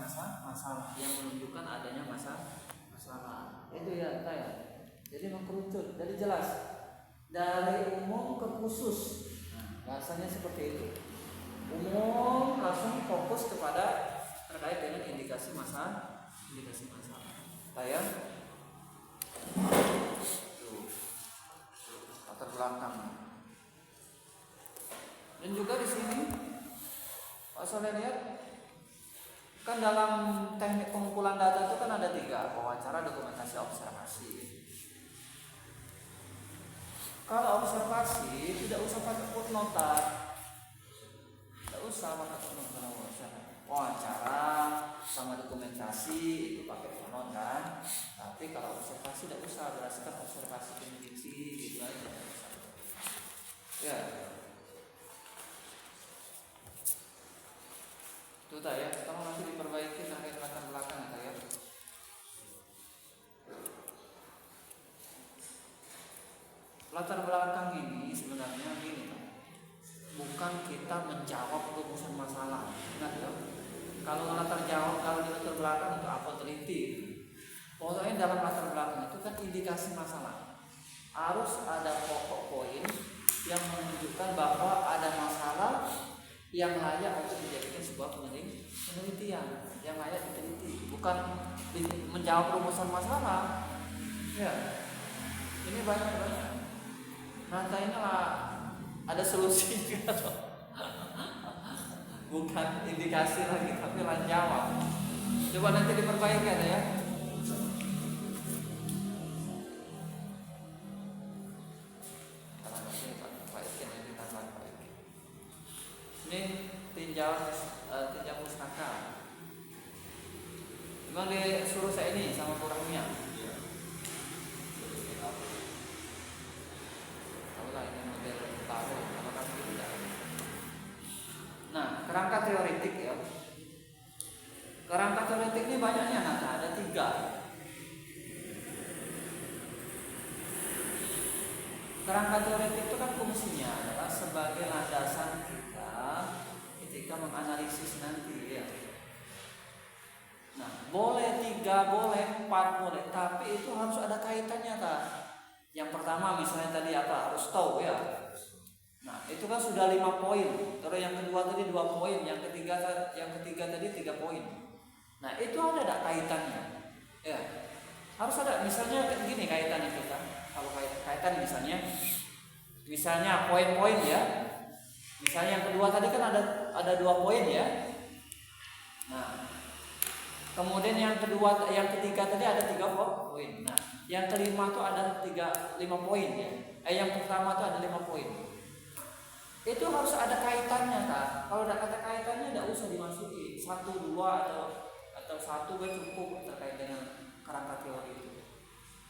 masalah yang menunjukkan adanya masalah. Itu ya saya. Jadi mengkerucut, jadi jelas dari umum ke khusus. Nah, bahasanya seperti itu. Umum langsung fokus kepada terkait dengan indikasi masalah. Saya latar belakang. Dan juga di sini Pak Soleh lihat kan dalam teknik pengumpulan data itu kan ada 3, wawancara, dokumentasi, observasi. Kalau observasi tidak usah pakai footnote, tidak usah pakai footnote. Wawancara sama dokumentasi itu pakai footnote kan. Tapi kalau observasi tidak usah, berdasarkan observasi peneliti gitu aja. Ya. Itu ya, kalau nanti diperbaiki sampai latar belakang ya. Latar belakang ini sebenarnya gini, bukan kita menjawab rumusan masalah. Ingat ya, kalau di latar belakang itu apa teliti. Pokoknya dalam latar belakang itu kan indikasi masalah. Harus ada pokok poin yang menunjukkan bahwa ada masalah yang layak untuk dijadikan sebuah penelitian, yang layak diteliti, bukan menjawab rumusan masalah. Ya, ini banyak. Nah, inilah ada solusinya, bukan indikasi lagi, tapi jawab. Coba nanti diperbaiki ya. Ini tinjau pustaka. Memang disuruh saya ini sama kurangnya. Tahulah ini model taruh apakah tidak. Nah, kerangka teoretik ya. Kerangka teoretik ini banyaknya, ada 3. Kerangka teoretik itu kan fungsinya adalah sebagai landasan kita ketika menganalisis nanti ya. Nah, boleh 3, boleh 4, boleh, tapi itu harus ada kaitannya kan. Yang pertama misalnya tadi apa? Harus tahu ya. Nah, itu kan sudah 5 poin. Terus yang kedua tadi 2 poin, yang ketiga tadi 3 poin. Nah, itu ada kaitannya. Ya. Harus ada, misalnya gini kaitannya kita. Kalau kaitan misalnya poin-poin ya. Misalnya yang kedua tadi kan ada 2 poin ya. Nah, kemudian yang ketiga tadi ada 3 poin. Nah, yang kelima tuh ada 5 poin ya. Yang pertama tuh ada 5 poin. Itu harus ada kaitannya kan. Kalau ada kata kaitannya tidak usah dimasuki 1, 2 atau 1 cukup terkait dengan kerangka teori itu.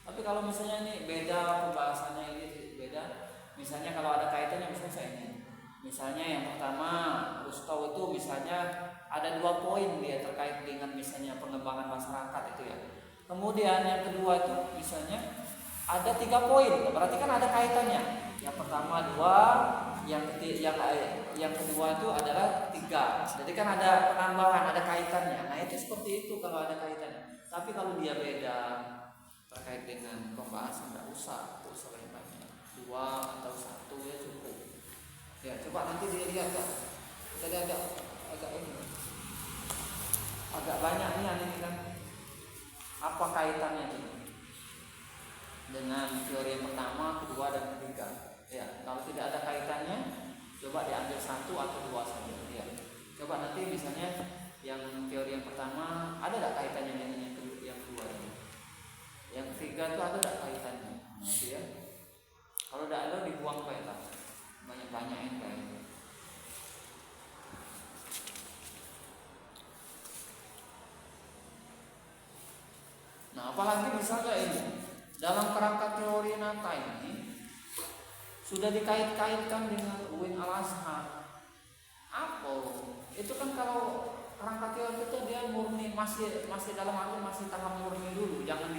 Tapi kalau misalnya ini beda pembahasannya, ini beda. Misalnya kalau ada kaitannya misalnya saya ini. Misalnya yang pertama Rustow itu misalnya ada 2 poin dia terkait dengan misalnya pengembangan masyarakat itu ya. Kemudian yang kedua itu misalnya ada 3 poin, berarti kan ada kaitannya. Yang pertama 2, yang kedua itu adalah 3. Jadi kan ada penambahan, ada kaitannya. Nah itu seperti itu kalau ada kaitannya. Tapi kalau dia beda terkait dengan pembahasan tidak usah banyak. 2 atau 1 ya cukup. Ya coba nanti dilihat Kak. Tadi agak banyak nih ini kan. Apa kaitannya ini dengan teori yang pertama, kedua dan ketiga? Ya, kalau tidak ada kaitannya, coba diambil 1 atau 2 saja. Ya. Coba nanti misalnya yang teori yang pertama ada tidak kaitannya dengan yang kedua ini? Yang ketiga itu ada tidak kaitannya? Nanti ya. Kalau tidak ada dibuang kaitan. Banyak-banyakin kaitan. Nah, apalagi misalnya ini dalam kerangka teori nata ini sudah dikait-kaitkan dengan Uin al-Azhar. Apa? Itu kan kalau kerangka teori itu dia murni masih dalam arti masih tahap murni dulu, jangan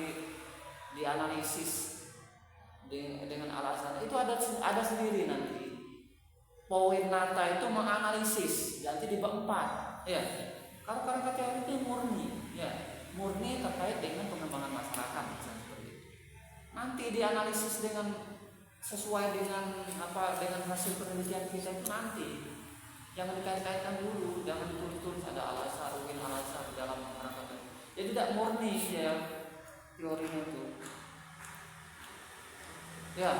dianalisis dengan al-Azhar. Itu ada sendiri nanti. Poin nata itu menganalisis, nanti di bab 4. Ya. Kalau kerangka teori itu murni, ya, murni terkait dengan pengembangan masyarakat, misalnya seperti itu. Nanti dianalisis dengan sesuai dengan dengan hasil penelitian kita itu nanti. Jangan dikait-kaitkan dulu, jangan ditulis-tulis ada Al-Azhar, UIN Al-Azhar dalam kerangka teori. Jadi tidak murni ya teorinya itu. Ya,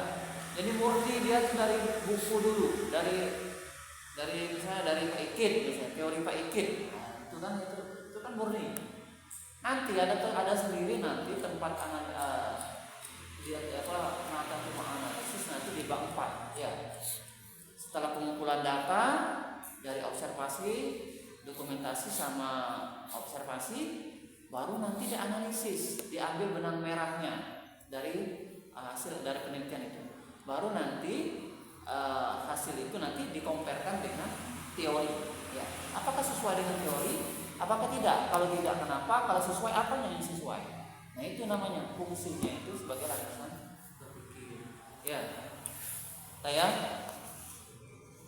jadi murni dia itu dari buku dulu, dari misalnya dari Pak Ikit, misalnya teori Pak Ikit. Nah, itu kan murni. Nanti ada sendiri nanti tempat mata cuma analisis nanti di bab 4 ya. Setelah pengumpulan data dari observasi, dokumentasi sama observasi, baru nanti dianalisis, diambil benang merahnya dari hasil dari penelitian itu. Baru nanti hasil itu nanti dikomparkan dengan teori. Ya, apakah sesuai dengan teori? Apakah tidak? Kalau tidak, kenapa? Kalau sesuai, apa yang sesuai? Nah, itu namanya fungsinya itu sebagai landasan berpikir. Ya, saya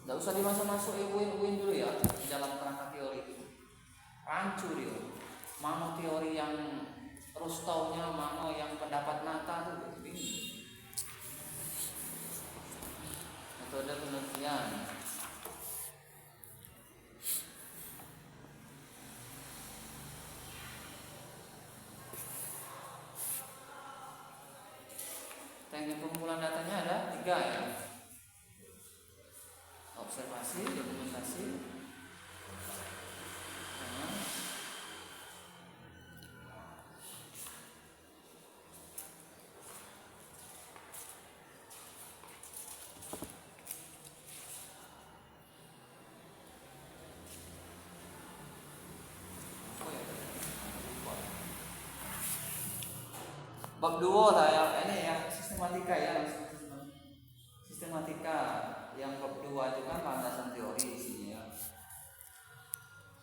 nggak usah dimasuk-masuk UIN dulu ya di dalam kerangka teori itu. Rancu dia. Mana teori yang Rustaunya, mana yang pendapat Nata tuh bingung. Metode penelitian. Teknik pengumpulan datanya ada 3 ya. Observasi, dokumentasi, bab 2 saya ini ya sistematika ya, sistematika yang bab 2 itu kan landasan teori isinya.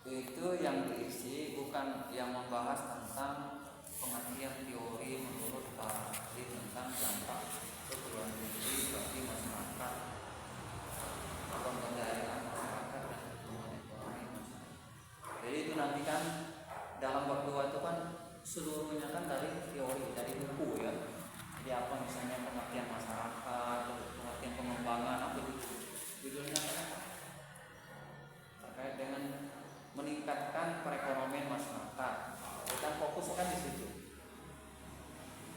Itu yang diisi bukan yang membahas tentang pengertian teori menurut paradigma tentang dampak perguruan tinggi bagi masyarakat, pemberdayaan masyarakat dan pertumbuhan ekonomi masyarakat. Jadi itu nanti kan dalam bab 2 itu kan seluruhnya kan dari teori, dari buku ya. Jadi apa misalnya pengertian masyarakat, pengertian pengembangan, apa itu judulnya apa? Terkait dengan meningkatkan perekonomian masyarakat. Kita fokuskan di situ.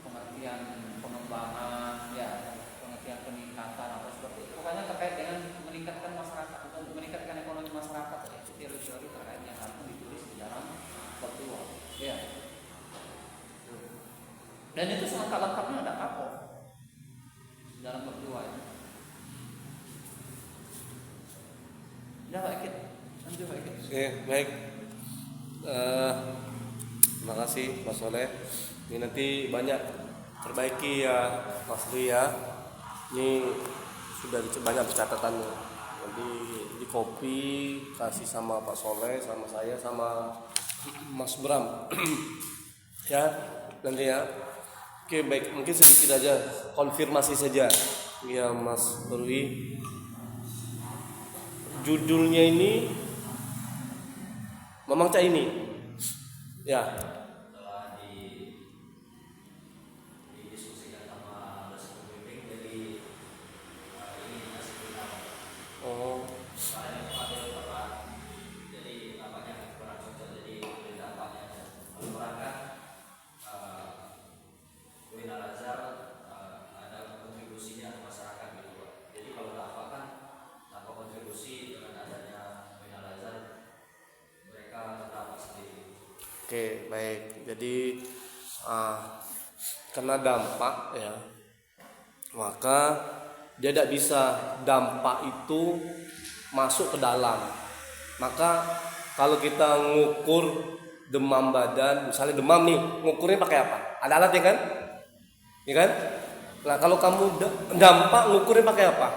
Pengertian pengembangan, ya, pengertian peningkatan atau seperti itu. Pokoknya terkait dengan meningkatkan masyarakat, meningkatkan ekonomi masyarakat. Itu teori-teori terkait yang harus ditulis di dalam bab 2. Ya. Dan itu selengkap-lengkapnya ada kapok dalam bab 2 itu. Ya Pak Ikit, lanjut Pak Ikit. Oke, baik. Terima kasih Mas Soleh. Ini nanti banyak perbaiki ya Mas Dwi ya. Ini sudah banyak catatannya. Nanti di copy kasih sama Pak Soleh, sama saya, sama Mas Bram. Ya, nanti ya. Oke, baik, mungkin sedikit aja konfirmasi saja ya Mas Berwi. Judulnya ini Mamang Cak ini ya setelah didiskusikan sama dosen pembimbing, jadi ini masih final. Soalnya ada beberapa, jadi nampaknya kurang cocok, jadi dampaknya masyarakat UIN Al-Azhar ada kontribusinya ke masyarakat gitu Pak. Jadi kalau dampak kan tanpa kontribusi, dengan adanya UIN Al-Azhar mereka terdampak sendiri. Oke, baik. Jadi karena dampak ya, maka dia tidak bisa dampak itu masuk ke dalam. Maka kalau kita ngukur demam badan, misalnya demam nih, ngukurnya pakai apa? Ada alatnya kan? Ya kan? Nah, kalau kamu dampak ngukurnya pakai apa?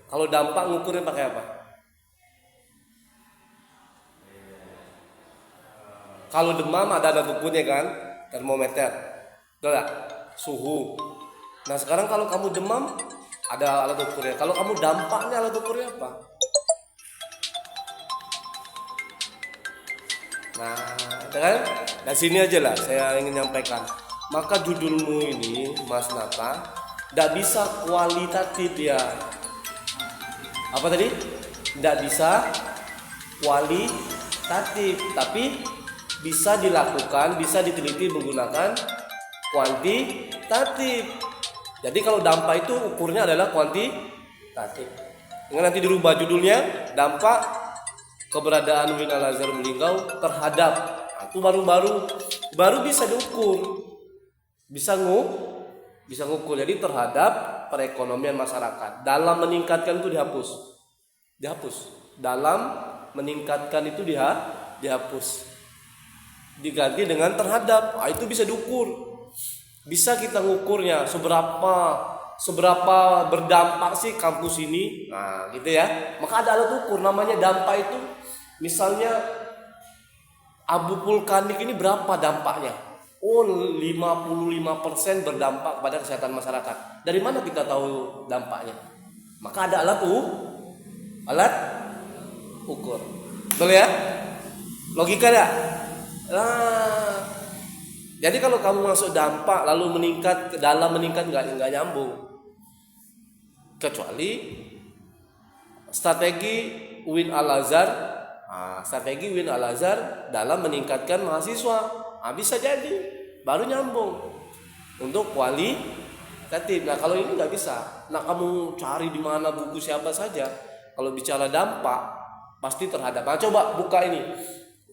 Kalau dampak ngukurnya pakai apa? Kalau demam ada alat ukurnya kan, termometer, betul gak? Suhu. Nah sekarang kalau kamu demam ada alat ukurnya. Kalau kamu dampaknya alat ukurnya apa? Nah, itu kan dari sini aja lah saya ingin nyampaikan. Maka judulmu ini, Mas Nata, tidak bisa kualitatif ya. Apa tadi? Tidak bisa kualitatif, tapi bisa dilakukan, bisa diteliti menggunakan kuantitatif. Jadi kalau dampak itu ukurnya adalah kuantitatif. Dengan nanti dirubah judulnya, dampak keberadaan Win Al-Azhar Melinggau terhadap, nah, itu baru bisa diukur, bisa ngukur. Jadi terhadap perekonomian masyarakat. Dalam meningkatkan itu dihapus. Dalam meningkatkan itu dihapus. Diganti dengan terhadap. Nah, itu bisa diukur. Bisa kita ngukurnya seberapa berdampak sih kampus ini. Nah, gitu ya. Maka ada alat ukur namanya dampak itu. Misalnya abu vulkanik ini berapa dampaknya? Oh, 55% berdampak pada kesehatan masyarakat. Dari mana kita tahu dampaknya? Maka ada alat ukur. Betul ya? Logika ya? Nah, jadi kalau kamu masuk dampak lalu meningkat nggak nyambung. Kecuali strategi Win Al-Azhar, strategi Win Al-Azhar dalam meningkatkan mahasiswa, bisa jadi baru nyambung untuk kualitatif. Nah kalau ini nggak bisa. Nah kamu cari di mana buku siapa saja. Kalau bicara dampak pasti terhadap. Nah coba buka ini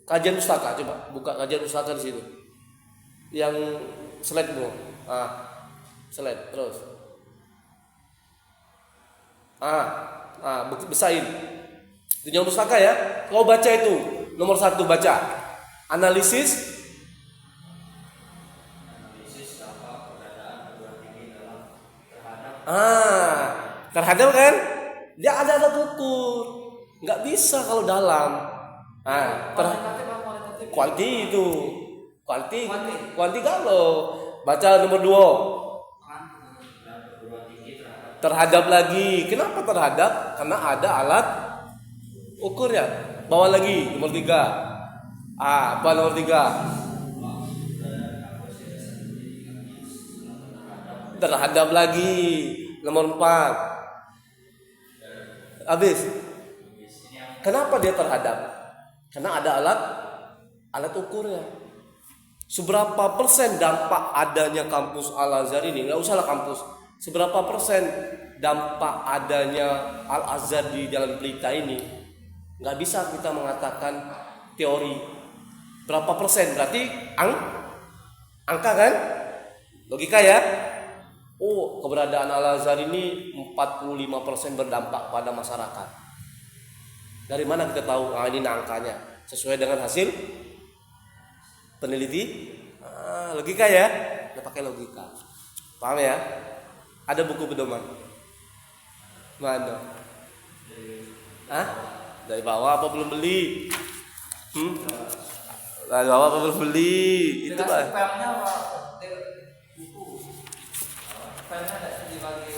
kajian pustaka, coba buka kajian pustaka di situ. Yang slide-mu, slide terus. Besain. Itu yang pustaka ya. Kau baca itu nomor 1 baca. Analisis dampak keberadaan perguruan tinggi dalam terhadap kan? Dia ada alat ukur. Nggak bisa kalau dalam. Kuantitatif apa kualitatif? Kuanti itu. Kuanti kalau baca nomor 2. Terhadap lagi. Kenapa terhadap? Karena ada alat ukur ya. Bawa lagi nomor 3. Apa nomor 3? Terhadap lagi nomor 4. Habis. Kenapa dia terhadap? Karena ada alat ukurnya. Seberapa persen dampak adanya kampus Al-Azhar ini? Nggak usahlah kampus. Seberapa persen dampak adanya Al-Azhar di Jalan Pelita ini? Nggak bisa kita mengatakan teori. Berapa persen? Berarti angka kan? Logika ya? Oh, keberadaan Al-Azhar ini 45% berdampak pada masyarakat. Dari mana kita tahu? Ini angkanya. Sesuai dengan hasil peneliti. Logika ya? Kita pakai logika. Paham ya? Ada buku pedoman. Mana? Dari bawah apa belum beli? Dari bawah apa belum beli? Itu Pak. Pelnya apa? Buku. Pelnya ada dibagi.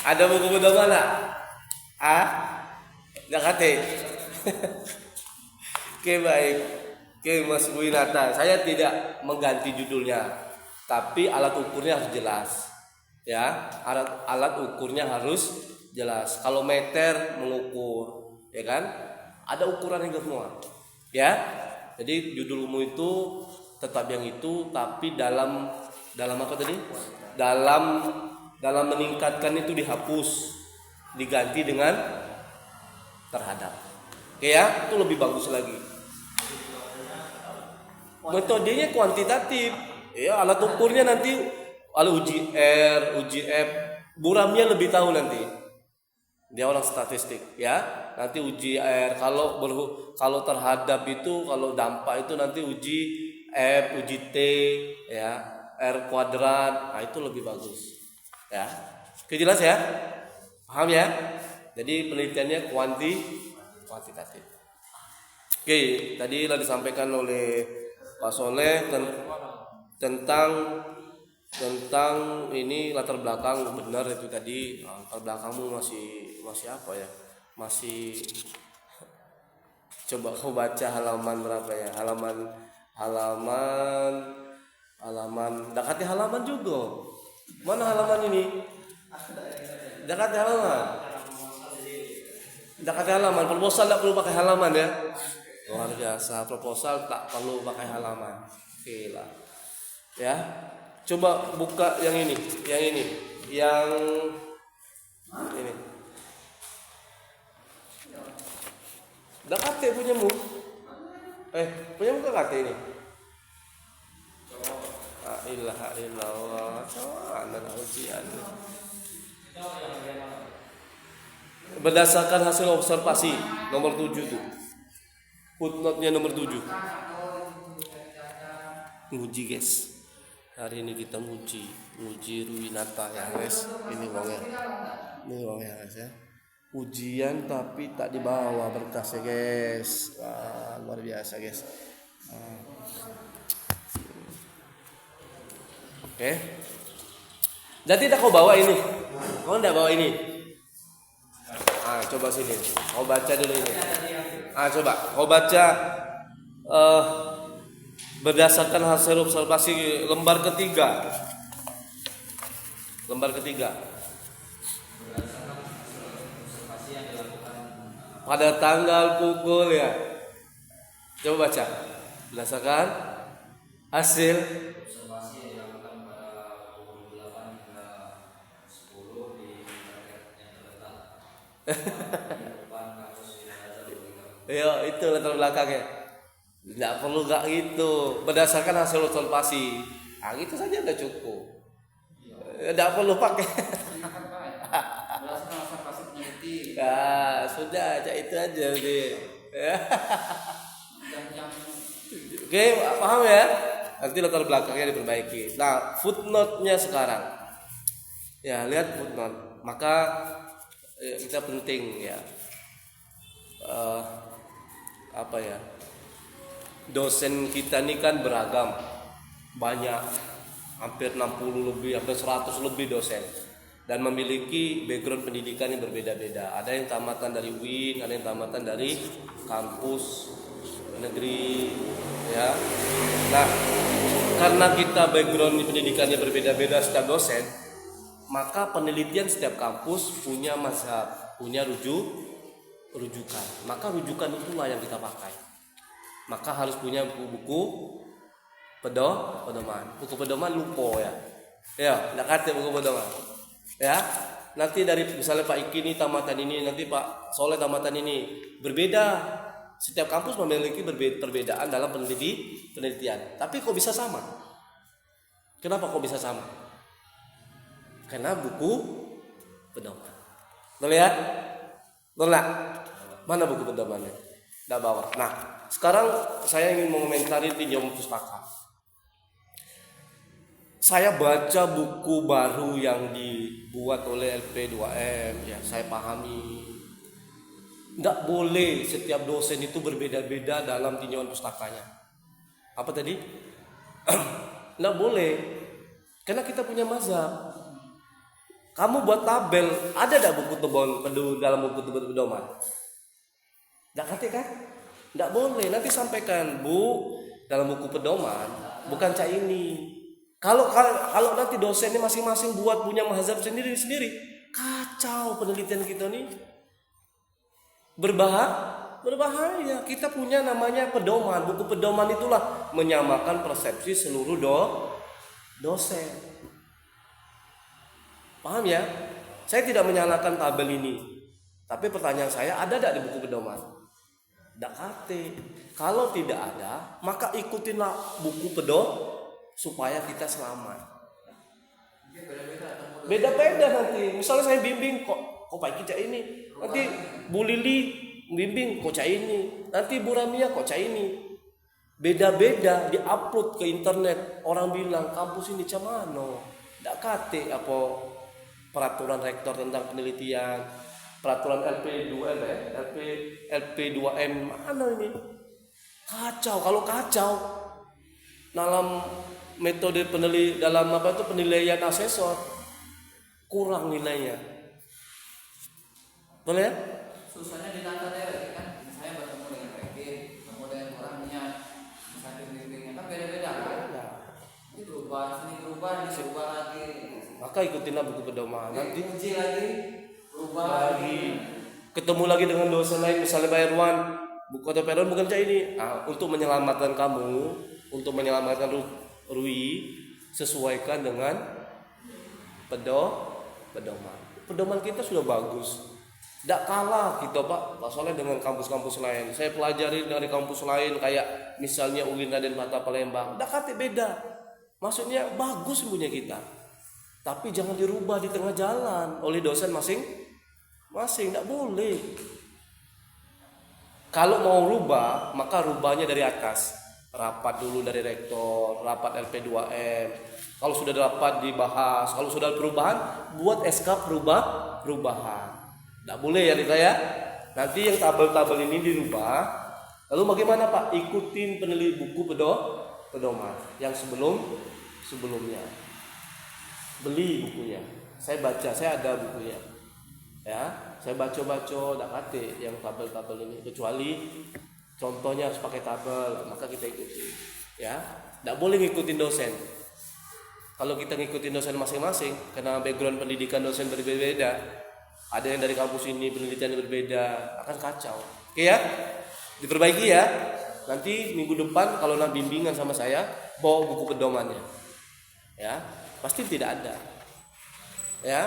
Ada buku pedoman enggak? Enggak kate. Oke baik. Oke Mas Winata, saya tidak mengganti judulnya, tapi alat ukurnya harus jelas. Ya, alat ukurnya harus jelas. Kalau meter mengukur, ya kan? Ada ukuran yang semua. Ya. Jadi judulmu itu tetap yang itu, tapi dalam apa tadi? Dalam meningkatkan itu dihapus, diganti dengan terhadap. Oke ya, itu lebih bagus lagi. Metodenya kuantitatif. Ya, alat ukurnya nanti uji R, uji F, Buramnya lebih tahu nanti. Dia orang statistik, ya. Nanti uji R kalau terhadap itu, kalau dampak itu nanti uji F, uji T, ya, R kuadrat. Nah, itu lebih bagus. Ya. Oke, jelas ya? Paham ya? Jadi penelitiannya kuantitatif. Oke, tadi telah disampaikan oleh Pak Soleh tentang ini latar belakang. Benar itu tadi, latar belakangmu masih apa ya? Masih Coba kau baca halaman berapa ya? Halaman dekati halaman juga. Mana halaman ini? Dekati halaman. Dekati halaman. Proposal tak perlu pakai halaman ya. Luar biasa. Proposal tak perlu pakai halaman. Oke lah. Ya. Coba buka yang ini. Yang ini. Dekati punyamu. Punyamu dekati ini. La ilaha illallah. Mana ujian. Berdasarkan hasil observasi nomor 7 tuh. Footnote-nya nomor 7. Nguji guys. Hari ini kita nguji Ruinata ya guys. Ini uangnya guys ya. Ujian tapi tak dibawa berkasnya guys. Wah, luar biasa guys. Oke. Jadi tak kau bawa ini. Kau enggak bawa ini. Coba sini. Kau baca dulu ini. Coba kau baca berdasarkan hasil observasi lembar ketiga. Pada tanggal pukul ya. Coba baca. Berdasarkan hasil observasi yang dilakukan pada pukul 8 hingga 10 di market yang terletak di depan kampus Al-Azhar. Ya itu latar belakangnya. Tidak perlu gak gitu. Berdasarkan hasil observasi. Gitu saja udah cukup. Tidak perlu pakai. Berdasarkan observasi peneliti. Ya sudah, itu aja udah. Oke, paham ya? Nanti latar belakangnya diperbaiki. Nah, footnote-nya sekarang. Ya, lihat footnote. Maka kita penting ya. Dosen kita ini kan beragam. Banyak. Hampir 60 lebih, hampir 100 lebih dosen. Dan memiliki background pendidikan yang berbeda-beda. Ada yang tamatan dari UIN, ada yang tamatan dari kampus negeri ya. Nah, karena kita background pendidikannya berbeda-beda setiap dosen, maka penelitian setiap kampus punya mazhab, punya rujukan. Maka rujukan itulah yang kita pakai. Maka harus punya buku pedoman. Buku pedoman lupa ya. Ya, enggak kata buku pedoman. Ya. Nanti dari misalnya Pak Iki ini tamatan ini, nanti Pak Soleh tamatan ini. Berbeda. Setiap kampus memiliki perbedaan dalam penelitian. Tapi kok bisa sama? Kenapa kok bisa sama? Karena buku pedoman. Lo lihat? Mana buku pedomannya? Tidak bawa. Nah, sekarang saya ingin mengomentari tinjauan pustaka. Saya baca buku baru yang dibuat oleh LP2M, ya saya pahami. Tidak boleh setiap dosen itu berbeda-beda dalam tinjauan pustakanya. Apa tadi? Tidak boleh. Karena kita punya mazhab. Kamu buat tabel, ada tidak buku dalam buku pedoman? Tidak kata kan? Tidak boleh. Nanti sampaikan, Bu, dalam buku pedoman bukan cak ini. Kalau nanti dosennya masing-masing buat punya mazhab sendiri-sendiri, kacau penelitian kita nih. Berbahaya. Kita punya namanya pedoman. Buku pedoman itulah menyamakan persepsi seluruh dosen. Paham ya? Saya tidak menyalahkan tabel ini. Tapi pertanyaan saya, ada tidak di buku pedoman? Tidak kate. Kalau tidak ada, maka ikutinlah buku pedoman supaya kita selamat. Beda-beda nanti. Misalnya saya bimbing kok Pak Iki cak ini. Nanti Bu Lili bimbing kok cak ini. Nanti Bu Ramia kok cak ini. Beda-beda diupload ke internet. Orang bilang kampus ini cak mana? Tidak kate apa peraturan rektor tentang penelitian, peraturan LP2M LP2M mana ini? Kacau. Kalau kacau dalam metode penilaian asesor kurang nilainya. Boleh ya? Susahnya di tata dewe kan. Saya bertemu dengan PG. sakit, kemudian orangnya sakit bimbingnya kan beda-beda kan. Itu berubah, sini berubah, ini berubah lagi. Maka ikutinlah buku pedoman. Nanti uji lagi, berubah lagi. Ketemu lagi dengan dosen lain, misalnya Pak Irwan, buku atau Pak Irwan bukan kayak ini. Untuk menyelamatkan kamu, untuk menyelamatkan Rui, sesuaikan dengan pedoman. Pedoman kita sudah bagus. Tidak kalah kita Pak Soleh dengan kampus-kampus lain. Saya pelajari dari kampus lain kayak misalnya UIN Raden Mata Palembang. Tidak kata beda. Maksudnya bagus punya kita. Tapi jangan dirubah di tengah jalan oleh dosen masing-masing. Tidak boleh. Kalau mau rubah, maka rubahnya dari atas. Rapat dulu dari rektor, rapat LP2M. Kalau sudah rapat dibahas, kalau sudah perubahan, buat SK perubahan. Tidak boleh ya kita ya. Nanti yang tabel-tabel ini dirubah. Lalu bagaimana Pak? Ikutin buku pedoman yang sebelumnya. Beli bukunya. Saya baca, saya ada bukunya. Ya, saya baca-baca tidak kate yang tabel-tabel ini, kecuali contohnya harus pakai tabel, maka kita ikuti. Ya, tidak boleh ngikutin dosen. Kalau kita ngikutin dosen masing-masing, karena background pendidikan dosen berbeda, ada yang dari kampus ini penelitian berbeda, akan kacau. Oke ya, diperbaiki ya. Nanti minggu depan kalau nak bimbingan sama saya, bawa buku pedomannya. Ya, pasti tidak ada. Ya,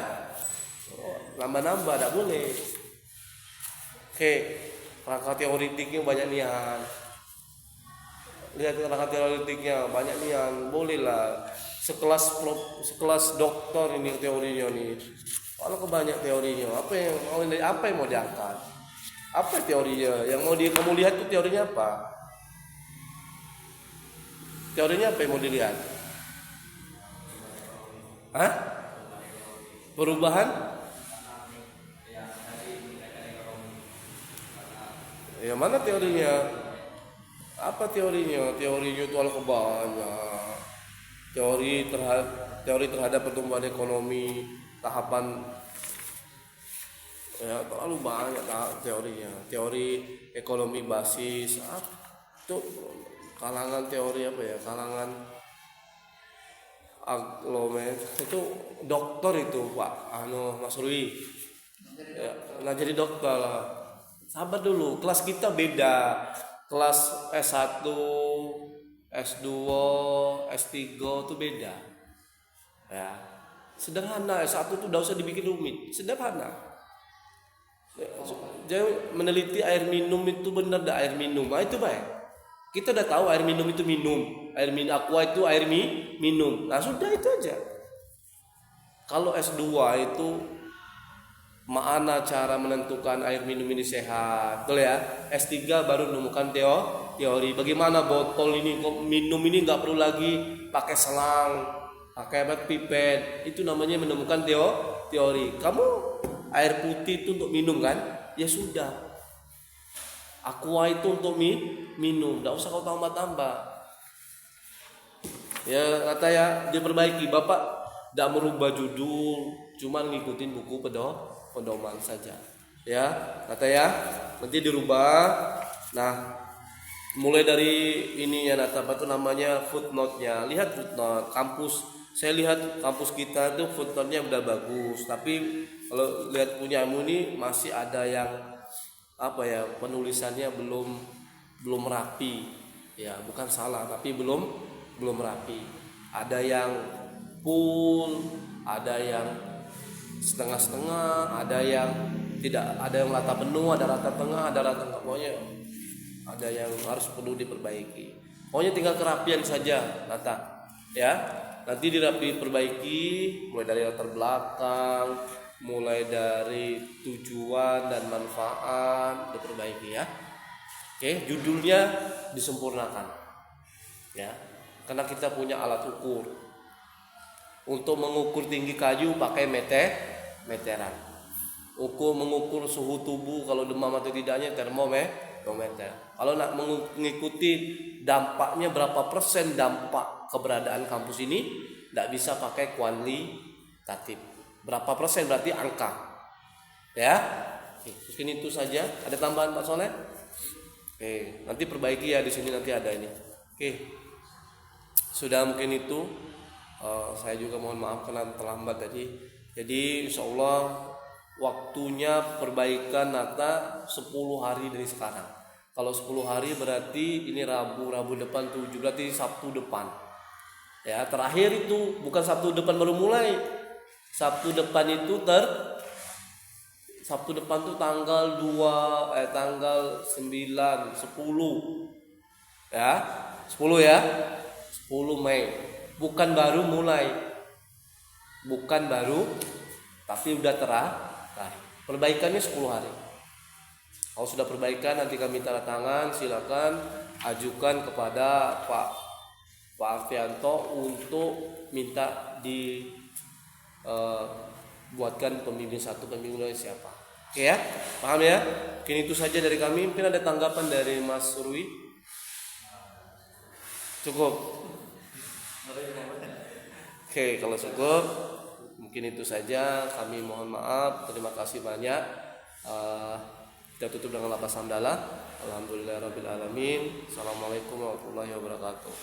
nambah-nambah tidak boleh. Oke, kerangka teoritiknya banyak nian. Lihat kerangka teoritiknya banyak nian, bolehlah. Sekelas doktor ini teorinya nih. Kalau kebanyak teorinya, apa yang mau diangkat? Apa teorinya? Yang mau kamu lihat itu teorinya apa? Teorinya apa yang mau dilihat? Hah? Perubahan? Ya mana teorinya? Apa teorinya? Teorinya itu banyak. Teori terhadap pertumbuhan ekonomi, tahapan ya terlalu banyak teorinya. Teori ekonomi basis itu kalangan teori apa ya? Kalangan aglomerat itu dokter itu Pak Mas Rui. Ya, nah jadi dokter lah. Sabar dulu, kelas kita beda. Kelas S1, S2, S3 itu beda. Ya. Sederhana, S1 itu tidak usah dibikin rumit, sederhana. Jadi meneliti air minum itu benar dah air minum. Itu baik. Kita udah tahu air minum itu minum. Air minum aqua itu air minum. Nah, sudah itu aja. Kalau S2 itu mana cara menentukan air minum ini sehat, betul ya? S3 baru menemukan teori bagaimana botol ini minum ini nggak perlu lagi pakai selang, pakai pipet. Itu namanya menemukan teori. Kamu air putih itu untuk minum kan? Ya sudah. Aqua itu untuk minum, nggak usah kau tambah-tambah. Ya kata ya diperbaiki. Bapak tidak merubah judul, cuman ngikutin buku pedoman saja. Ya kata ya nanti dirubah. Nah mulai dari ini ya apa tuh namanya footnote-nya. Lihat footnote kampus. Saya lihat kampus kita tuh footnote-nya udah bagus. Tapi kalau lihat punyamu ini masih ada yang apa ya penulisannya belum rapi. Ya bukan salah tapi belum rapi. Ada yang full, ada yang setengah-setengah, ada yang tidak, ada yang rata penuh, ada rata tengah, ada rata enggak, pokoknya ada yang harus perlu diperbaiki. Pokoknya tinggal kerapian saja rata. Ya, nanti diperbaiki mulai dari latar belakang, mulai dari tujuan dan manfaat diperbaiki ya. Oke, judulnya disempurnakan. Ya. Karena kita punya alat ukur. Untuk mengukur tinggi kayu pakai meteran. Mengukur suhu tubuh kalau demam atau tidaknya termometer. Kalau nak mengikuti dampaknya berapa persen dampak keberadaan kampus ini, tidak bisa pakai kuantitatif. Berapa persen berarti angka. Ya. Mungkin itu saja. Ada tambahan Pak Soleh? Oke, nanti perbaiki ya, di sini nanti ada ini. Oke, sudah mungkin itu. Saya juga mohon maaf karena terlambat tadi. Jadi insya Allah waktunya perbaikan nata 10 hari dari sekarang. Kalau 10 hari berarti ini Rabu depan 7, berarti Sabtu depan. Ya, terakhir itu bukan Sabtu depan baru mulai. Sabtu depan itu Sabtu depan tuh tanggal 9, 10. Ya, 10 ya. 10 Mei. Bukan baru mulai. Bukan baru, tapi udah terakhir. Perbaikannya 10 hari. Kalau sudah perbaikan nanti kami tanda tangan, silakan ajukan kepada Pak Arfianto untuk minta buatkan pembimbing 1, pembimbing 2 siapa. Oke ya, paham ya? Mungkin itu saja dari kami. Mungkin ada tanggapan dari Mas Rui? Cukup. Oke, kalau cukup mungkin itu saja. Kami mohon maaf. Terima kasih banyak. Kita tutup dengan lafaz hamdalah. Alhamdulillahirabbil alamin. Assalamualaikum warahmatullahi wabarakatuh.